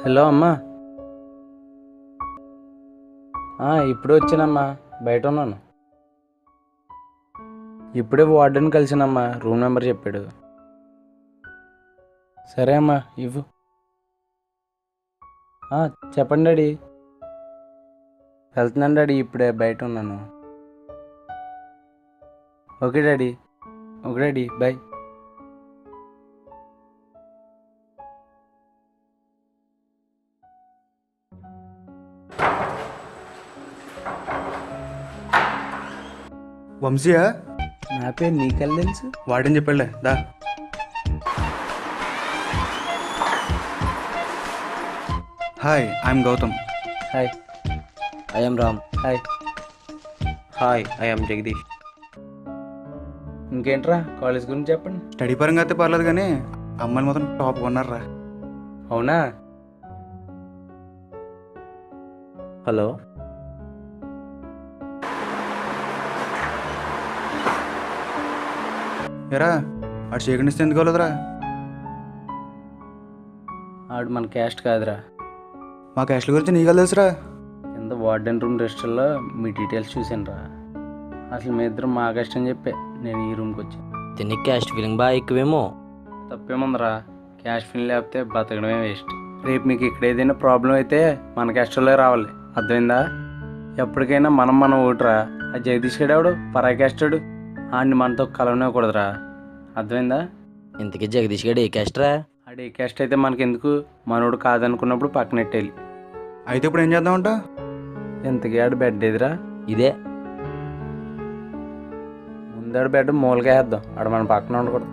Hello అమ్మా. ఇప్పుడే వచ్చానమ్మా. బయట ఉన్నాను. ఇప్పుడే వార్డెన్ కలిసానమ్మా. రూమ్ నెంబర్ చెప్పాడు. సరే అమ్మా, ఇవ్వు. చెప్పండి డాడీ. వెళ్తున్నాను డాడీ, ఇప్పుడే బయట ఉన్నాను. Okay daddy. Okay daddy, bye. వంశీయా? నా పేరు నీకెళ్ళ తెలుసు? వాడని చెప్పాడులే దా. Hi, I'm Gautham. Hi. I'm Ram. Hi. Hi, I'm Jagadish. ఇంకేంట్రా, కాలేజ్ గురించి చెప్పండి. స్టడీ పరంగా అయితే పర్లేదు కానీ అమ్మాయిలు మాత్రం టాప్ కొన్నారా. అవునా? హలో. ఎరా అటు చేయకుండా ఎందుకు కాలేదురా? ఆడు మన క్యాస్ట్ కాదురా. మా క్యాస్ట్ల గురించి నీకు తెలుసురా. కింద వార్డెన్ రూమ్ రెస్టారెంట్లో మీ డీటెయిల్స్ చూసాను రా. అసలు మీ ఇద్దరు మా క్యాస్ట్ అని చెప్పే నేను ఈ రూమ్కి వచ్చాను. దీనికి క్యాస్ట్ ఫీలింగ్ బాగా ఎక్కువేమో. తప్పేముందిరా, క్యాష్ ఫిల్ లేకపోతే బతకడమే వేస్ట్. రేపు మీకు ఇక్కడ ఏదైనా ప్రాబ్లం అయితే మన క్యాస్ట్లోనే రావాలి, అర్థమైందా? ఎప్పటికైనా మనం ఓటురా. ఆ జగదీష్ గడాడు పరాయి క్యాస్టాడు, ఆడిని మనతో కలవనివ్వకూడదురా, అర్థమైందా? ఇంతకీ జగదీష్ గడు ఏ క్యాస్ట్ రా? ఆడు ఏ క్యాస్ట్ అయితే మనకెందుకు, మనోడు కాదనుకున్నప్పుడు పక్కనెట్టేయాలి. అయితే ఇప్పుడు ఏం చేద్దామంట? ఇంతకీ ఆడు బెడ్ ఎదురా? ఇదే. ముందాడు బెడ్ మూలగా వేద్దాం, ఆడు మన పక్కన ఉండకూడదు.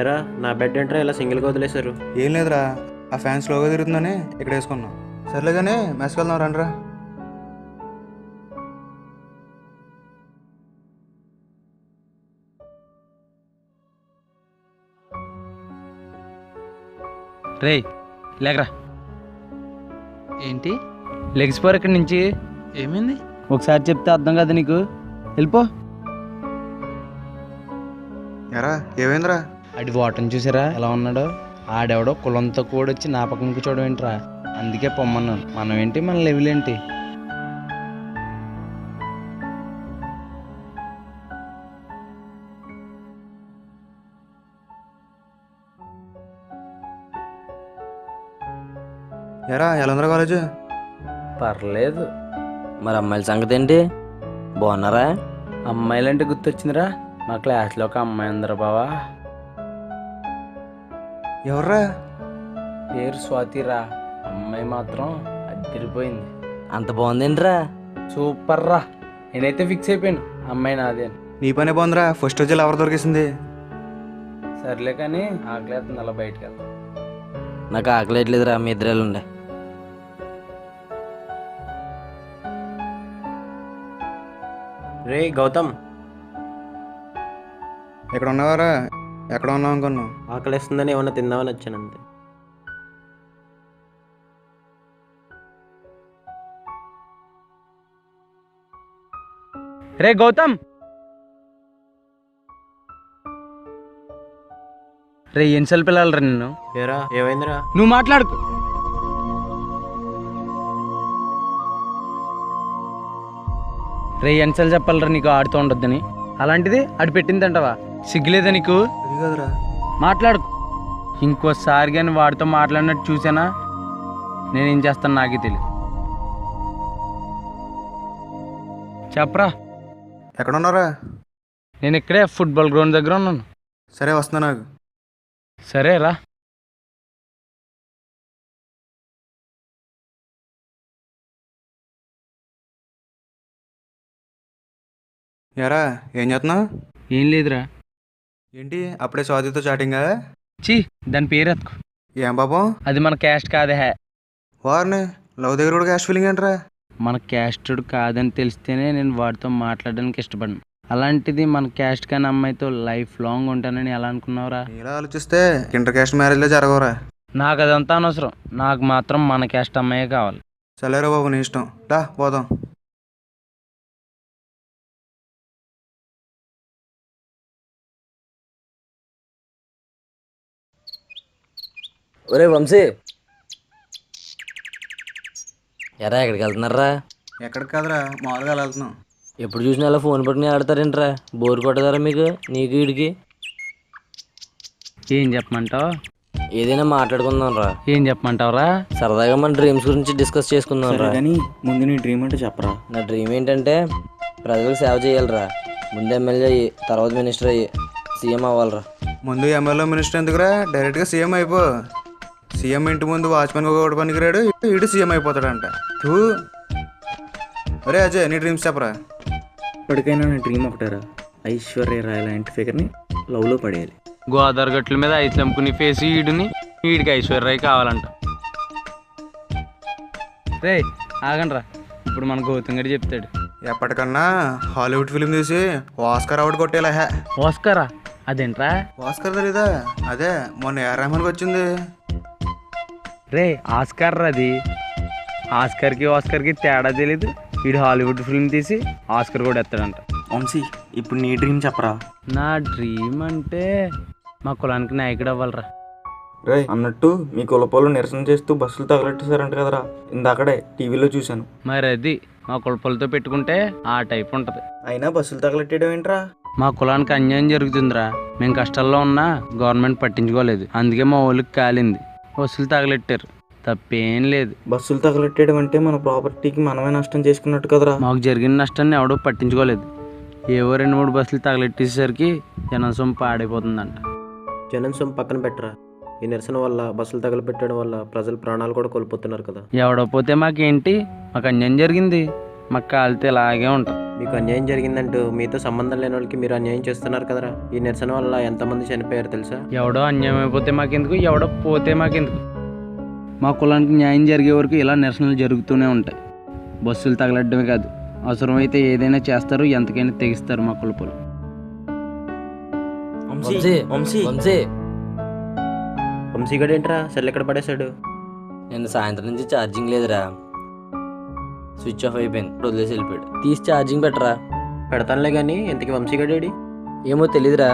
ఎరా నా బెడ్ ఏంట్రా ఇలా సింగిల్గా వదిలేశారు? ఏం లేదురా, ఆ ఫ్యాన్ స్లోగా తిరుగుతుందని ఇక్కడ వేసుకున్నాం. సర్లే కానీ మెస్కి వెళ్దాం రండిరా. రే లేకరా. ఏంటి? లెగిసిపోరు ఇక్కడి నుంచి. ఏమైంది? ఒకసారి చెప్తే అర్థం కదా నీకు, వెళ్ళిపో. ఎరా ఏమైందిరా? ఆడి వాటర్ని చూసారా ఎలా ఉన్నాడో? ఆడెవడో కులంతో కూడా వచ్చి నా పక్కన కూర్చోవడం ఏంట్రా? అందుకే పొమ్మన్నాను. మనం ఏంటి, మన లెవెల్ ఏంటి? ఎరా ఎలా ఉందిరా కాలేజ్? పర్లేదు. మరి అమ్మాయిల సంగతి ఏంటి, బాగున్నారా? అమ్మాయిలంటే గుర్తొచ్చిందిరా, మా క్లాస్లో ఒక అమ్మాయి ఉందిరా బావా. ఎవర్రా? పేరు స్వాతిరా. అమ్మాయి మాత్రం అదిరిపోయింది. అంత బాగుందేంట్రా? సూపర్ రా. నేనైతే ఫిక్స్ అయిపోయాను, అమ్మాయి నాదే అని. నీ పనే బాగుందిరా, ఫస్ట్ రోజు ఎవరు దొరికేసింది? సర్లే కానీ ఆకలేస్తుంది, అలా బయటకు వెళ్దాం. నాకు ఆకలేట్లేదురా, మీ ఇద్దరు ఉండే. రే గౌతమ్, ఎక్కడ ఉన్నావారా? ఎక్కడ ఉన్నావు అనుకున్నావు? ఆకలిస్తుందని ఏమన్నా తిందామని వచ్చాను అంతే. రే గౌతమ్. రే ఎన్నిసార్లు పిల్లలరా నిన్ను? ఏరా ఏమైందిరా? నువ్వు మాట్లాడుకో. రే ఎన్నిసార్లు చెప్పాలరా నీకు ఆడుతూ ఉండొద్దని? అలాంటిది ఆడు పెట్టిందంటవా? సిగ్గులేదా నీకు? అది కాదురా. మాట్లాడుకో. ఇంకోసారి కానీ వాడితో మాట్లాడినట్టు చూసానా నేనేం చేస్తాను నాకే తెలియదు. చెప్పరా. ఎక్కడ ఉన్నారా? నేను ఇక్కడే ఫుట్బాల్ గ్రౌండ్ దగ్గర ఉన్నాను. సరే వస్తున్నా నాకు. సరే రా. ఎరా ఏం చేస్తున్నావు? ఏం లేదురా. ఏంటి అప్పుడే స్వాతితో చాటింగా? చీ, దాని పేరు ఎత్తుకు. ఏం పాపం? అది మన క్యాస్ట్ కాదే. వారిని లవ్ దగ్గర కూడా క్యాష్ ఫీలింగ్ ఏంట్రా? మన క్యాస్టుడు కాదని తెలిస్తేనే నేను వాడితో మాట్లాడడానికి ఇష్టపడను. అలాంటిది మన క్యాస్ట్ కాని అమ్మాయితో లైఫ్ లాంగ్ ఉంటానని ఎలా అనుకున్నావురా? ఇలా ఆలోచిస్తే ఇంటర్ క్యాస్ట్ మ్యారేజ్లో జరగవురా. నాకు అదంతా అనవసరం, నాకు మాత్రం మన క్యాస్ట్ అమ్మాయే కావాలి. సరేరా బాబు, నీ ఇష్టం. రా పోదాం. ఒరే వంశీ, ఎరా ఎక్కడికి వెళ్తున్నారా? ఎక్కడికి కాదురా, మామూలుగా అలా వెళ్తున్నాం. ఎప్పుడు చూసినా అలా ఫోన్ పట్టుకుని ఆడతారేంట్రా? బోర్ కొట్టదారా మీకు, నీకు వీడికి? ఏం చెప్పమంటావు? ఏదైనా మాట్లాడుకుందాం రా. ఏం చెప్పమంటావురా? సరదాగా మన డ్రీమ్స్ గురించి డిస్కస్ చేసుకుందాం రా. కానీ ముందు నీ డ్రీమ్ అంటే చెప్పరా. నా డ్రీమ్ ఏంటంటే ప్రజలకు సేవ చేయాలిరా. ముందు ఎమ్మెల్యే అయ్యి, తర్వాత మినిస్టర్ అయ్యి, సీఎం అవ్వాలిరా. ముందు ఎమ్మెల్యే మినిస్టర్ ఎందుకురా, డైరెక్ట్గా సీఎం అయిపో. సీఎం ఇంటి ముందు వాచ్మెన్ కూడా పనికిరాడు, ఇటు సీఎం అయిపోతాడంట. తూ. అరే అజయ్, నీ డ్రీమ్స్ చెప్పరా. ఇప్పటికైనా నా డ్రీమ్ ఒకటారా, ఐశ్వర్య రాయ్ లాంటి ఫిగర్ని లవ్లో పడేయాలి. గోదావరి గట్ల మీద ఐస్ చంపుకుని ఫేస్ వీడికి ఐశ్వర్య కావాలంట. రే ఆగండ్రా, ఇప్పుడు మన గౌతమ్ గడి చెప్తాడు. ఎప్పటికన్నా హాలీవుడ్ ఫిలిం తీసి ఆస్కార్ అవార్డు కొట్టేలా. హే, ఓస్కారా? అదేంట్రా? ఆస్కార్ తెలీదా? అదే మొన్న ఏఆర్ రెహమాన్కి వచ్చింది. రే ఆస్కార్ అది. ఆస్కార్కి తేడా తెలీదు. వీడు హాలీవుడ్ ఫిల్మ్ తీసి ఆస్కార్ కూడా ఎత్తాడంట. వంశీ, ఇప్పుడు నీ డ్రీమ్ చెప్పరా. నా డ్రీమ్ అంటే మా కులానికి నాయకుడు అవ్వాలరా. రే అన్నట్టు మీ కులపోలు నిరసన చేస్తూ బస్సులు తగలెట్టేశారంట కదరా, ఇందాకడే టీవీలో చూశాను. మరి అది మా కులపలతో పెట్టుకుంటే ఆ టైప్ ఉంటుంది. అయినా బస్సులు తగలెట్టేయడం ఏంట్రా? మా కులానికి అన్యాయం జరుగుతుందిరా. మేము కష్టాల్లో ఉన్నా గవర్నమెంట్ పట్టించుకోలేదు. అందుకే మా ఊళ్ళకి కాలింది, బస్సులు తగలెట్టారు. తప్పేం లేదు. బస్సులు తగలెట్టేయడం అంటే మన ప్రాపర్టీకి మనమే నష్టం చేసుకున్నట్టు కదరా. మాకు జరిగిన నష్టాన్ని ఎవడో పట్టించుకోలేదు. ఏవో 2-3 బస్సులు తగలెట్టేసరికి జనం సొమ్ము పాడైపోతుందంట. జనం సొమ్ము పక్కన పెట్టరా. ఈ నిరసన వల్ల, బస్సులు తగలబెట్టడం వల్ల ప్రజలు ప్రాణాలు కూడా కోల్పోతున్నారు కదా. ఎవడో పోతే మాకేంటి, మాకు అన్యాయం జరిగింది, మాకు కాలితే ఇలాగే ఉంటాం. మీకు అన్యాయం జరిగిందంటూ మీతో సంబంధం లేని వాళ్ళకి మీరు అన్యాయం చేస్తున్నారు కదరా. ఈ నిరసన వల్ల ఎంతమంది చనిపోయారు తెలుసా? ఎవడో అన్యాయం అయిపోతే మాకెందుకు, ఎవడో పోతే మాకెందుకు. మా కులానికి న్యాయం జరిగే వరకు ఇలా నిరసనలు జరుగుతూనే ఉంటాయి. బస్సులు తగలడ్డమే కాదు, అవసరమైతే ఏదైనా చేస్తారు, ఎంతకైనా తెగిస్తారు మా కులపలు. వంశీ, వంశీ, వంశీ గడు ఏంట్రా సెల్ ఎక్కడ పడేశాడు? నేను సాయంత్రం నుంచి ఛార్జింగ్ లేదురా, స్విచ్ ఆఫ్ అయిపోయింది. వదిలేసి వెళ్ళిపోయాడు. తీసి ఛార్జింగ్ పెట్టరా. పెడతానులే కానీ ఇంతకీ వంశీ గడేడి? ఏమో తెలీదురా.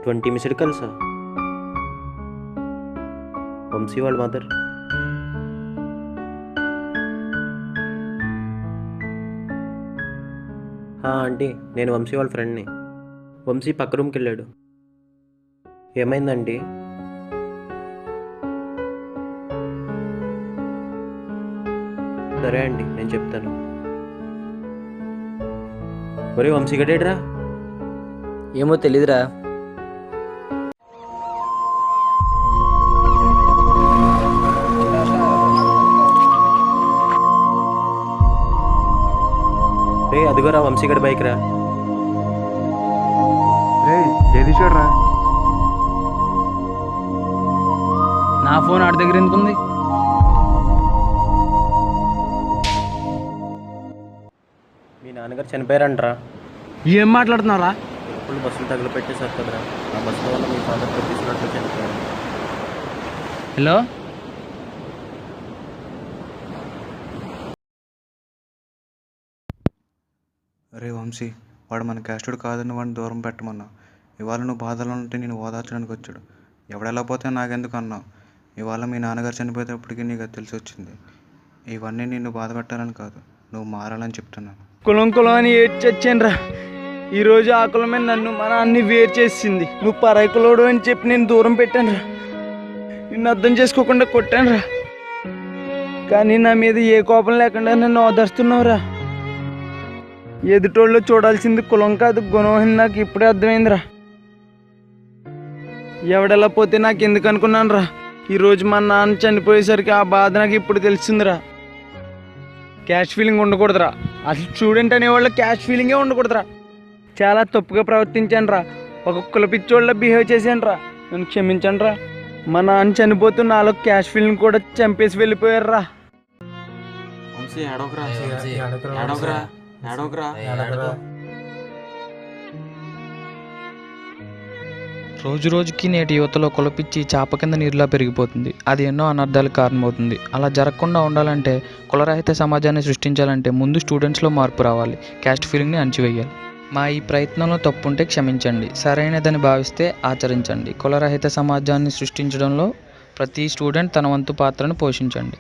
20 మిస్డ్ కాల్సా? వంశీ వాళ్ళ మదర్. ఆంటీ, నేను వంశీ వాళ్ళ ఫ్రెండ్ని. వంశీ పక్క రూమ్కి వెళ్ళాడు. ఏమైందండి? సరే అండి, నేను చెప్తాను. ఒరే వంశీ గడేడ్రా? ఏమో తెలీదురా. రే అదిగోరా వంశీగడ్ బైక్ రా. జగదీష్ రా. నా ఫోన్ ఆడి దగ్గర ఎందుకుంది? మీ నాన్నగారు చనిపోయారంటరా. ఏం మాట్లాడుతున్నారా? ఎప్పుడు బస్సులు తగులుపెట్టేశారు కదరా, ఆ బస్సుల వల్ల మీ ఫాదర్ తీసుకున్నట్లు చనిపోయారు. హలో, అరే వంశీ, వాడు మన క్యాస్టుడు కాదని వాడిని దూరం పెట్టమన్నా. ఇవాళ నువ్వు బాధలో ఉంటే నేను ఓదార్చడానికి వచ్చాడు. ఎవడెలా పోతే నాకెందుకు అన్నావు. ఇవాళ మీ నాన్నగారు చనిపోయేటప్పటికీ నీకు అది తెలిసి వచ్చింది. ఇవన్నీ నిన్ను బాధ పెట్టాలని కాదు, నువ్వు మారాలని చెప్తున్నాను. కులం అని ఏడ్చొచ్చాను రా. ఈరోజు ఆ కులమే నన్ను మన అన్ని వేరు చేసింది. నువ్వు పరాయి కులోడు అని చెప్పి నేను దూరం పెట్టాను రా. నిన్ను అర్థం చేసుకోకుండా కొట్టాను రా. కానీ నా మీద ఏ కోపం లేకుండా నన్ను ఓదార్స్తున్నావు రా. ఎదుటోళ్ళు చూడాల్సింది కులం కాదు, గుణం అని నాకు ఇప్పుడే అర్థమైందిరా. ఎవడెలా పోతే నాకు ఎందుకు అనుకున్నాను రా. ఈరోజు మా నాన్న చనిపోయేసరికి ఆ బాధ నాకు ఇప్పుడు తెలిసిందిరా. క్యాష్ ఫీలింగ్ ఉండకూడదురా. అసలు స్టూడెంట్ అనేవాళ్ళు క్యాష్ ఫీలింగే ఉండకూడదురా. చాలా తప్పుగా ప్రవర్తించాను రా. ఒక కులపిచ్చోళ్ళ బిహేవ్ చేశాను రా. నన్ను క్షమించండి రా. మా నాన్న చనిపోతూ నాలో క్యాష్ ఫీలింగ్ కూడా చంపేసి వెళ్ళిపోయారు రా. వంశీ ఏడోకరా. రోజు రోజుకి నేటి యువతలో కులపిచ్చి చాప కింద నీరులా పెరిగిపోతుంది. అది ఎన్నో అనర్థాలకు కారణమవుతుంది. అలా జరగకుండా ఉండాలంటే, కులరహిత సమాజాన్ని సృష్టించాలంటే ముందు స్టూడెంట్స్లో మార్పు రావాలి. క్యాస్ట్ ఫీలింగ్ని అణచివేయాలి. మా ఈ ప్రయత్నంలో తప్పుంటే క్షమించండి, సరైనదని భావిస్తే ఆచరించండి. కులరహిత సమాజాన్ని సృష్టించడంలో ప్రతి స్టూడెంట్ తన వంతు పాత్రను పోషించండి.